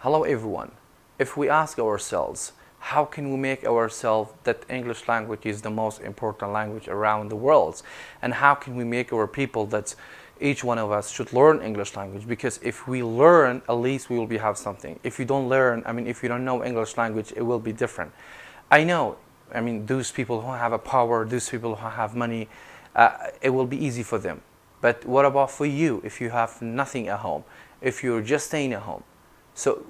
Hello everyone. If we ask ourselves, how can we make ourselves that English language is the most important language around the world? And how can we make our people that each one of us should learn English language? Because if we learn, at least we will have something. If you don't learn, if you don't know English language, it will be different. I know, those people who have a power, those people who have money, it will be easy for them. But what about for you if you have nothing at home, if you're just staying at home? So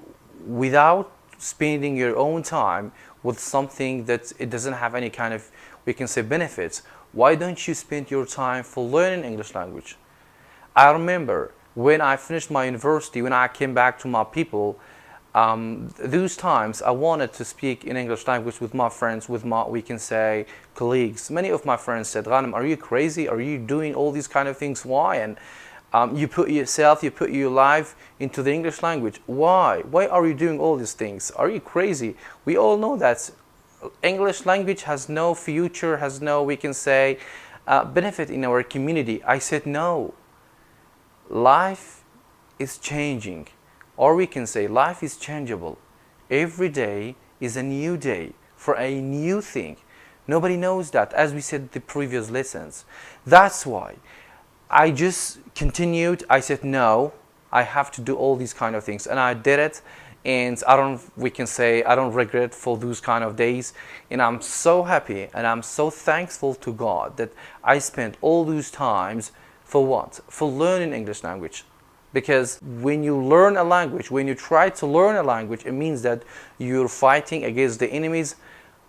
without spending your own time with something that it doesn't have any kind of, we can say, benefits, why don't you spend your time for learning English language? I remember when I finished my university, when I came back to my people, those times I wanted to speak in English language with my friends, with my, we can say, colleagues. Many of my friends said, Ghanem, are you crazy? Are you doing all these kind of things? Why? And you put your life into the English language. Why? Why are you doing all these things? Are you crazy? We all know that English language has no future, has no, we can say, benefit in our community. I said, no. Life is changing. Or we can say life is changeable. Every day is a new day for a new thing. Nobody knows that, as we said in the previous lessons. That's why I just continued. I said, no, I have to do all these kind of things. And I did it. And I don't regret for those kind of days. And I'm so happy and I'm so thankful to God that I spent all those times for what? For learning English language. Because when you learn a language, when you try to learn a language, it means that you're fighting against the enemies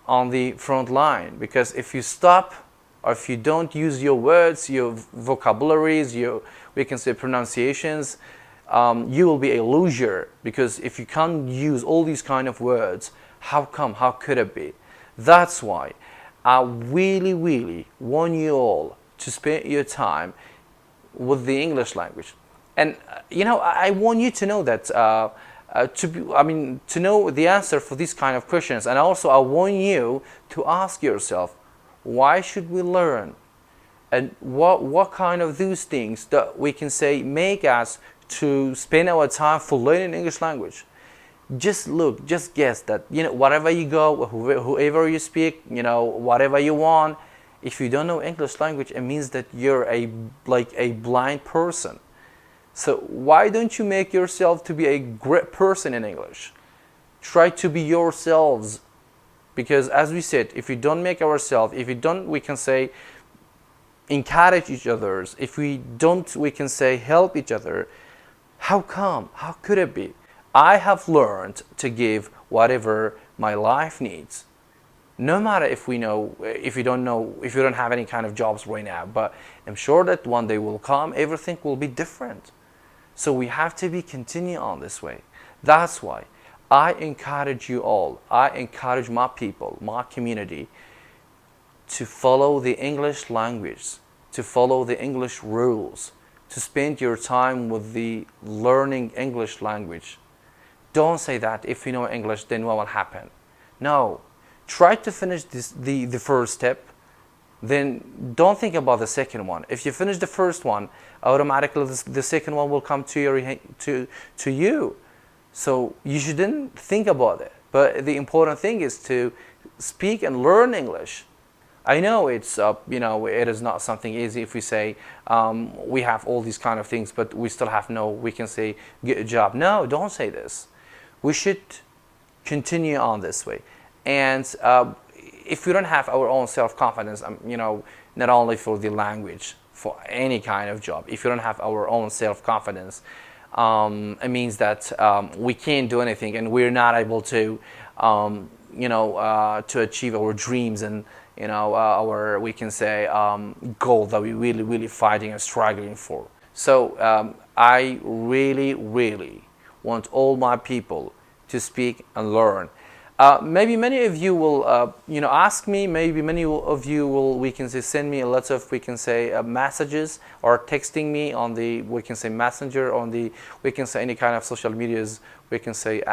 on the front line. Because if you stop, or if you don't use your words, your vocabularies, your, we can say, pronunciations, you will be a loser. Because if you can't use all these kind of words, how come? How could it be? That's why I really, really want you all to spend your time with the English language. And I want you to know that to know the answer for these kind of questions. And also I want you to ask yourself, why should we learn? And what kind of those things that we can say make us to spend our time for learning English language? Just look, just guess that, wherever you go, whoever you speak, whatever you want, if you don't know English language, it means that you're like a blind person. So why don't you make yourself to be a great person in English? Try to be yourselves. Because as we said, if we don't make ourselves, if we don't, we can say, encourage each other, if we don't, we can say, help each other, how come? How could it be? I have learned to give whatever my life needs. No matter if we don't have any kind of jobs right now, but I'm sure that one day will come, everything will be different. So we have to be continue on this way. That's why I encourage you all, I encourage my people, my community, to follow the English language, to follow the English rules, to spend your time with the learning English language. Don't say that if you know English, then what will happen? No. Try to finish the first step, then don't think about the second one. If you finish the first one, automatically the second one will come to you. So you shouldn't think about it. But the important thing is to speak and learn English. I know it's it is not something easy if we say we have all these kind of things, but we still have no, we can say, get a job. No, don't say this. We should continue on this way. And if we don't have our own self-confidence, not only for the language, for any kind of job, if you don't have our own self-confidence, it means that we can't do anything and we're not able to, to achieve our dreams and, our, we can say, goal that we really, really fighting and struggling for. So I really, really want all my people to speak and learn. Maybe many of you will, ask me. Maybe many of you will, we can say, send me a lot of, we can say, messages or texting me on the, we can say, messenger, on the, we can say, any kind of social medias. We can say,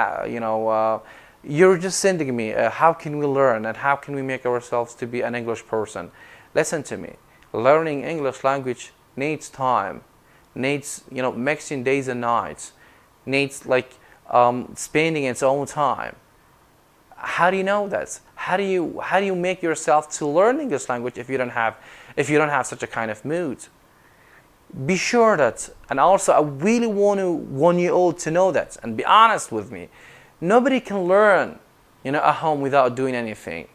you're just sending me. How can we learn and how can we make ourselves to be an English person? Listen to me. Learning English language needs time, needs, mixing days and nights, needs like spending its own time. How do you know that? How do you make yourself to learn English language if you don't have such a kind of mood? Be sure that, and also I really want you all to know that, and be honest with me. Nobody can learn, at home without doing anything.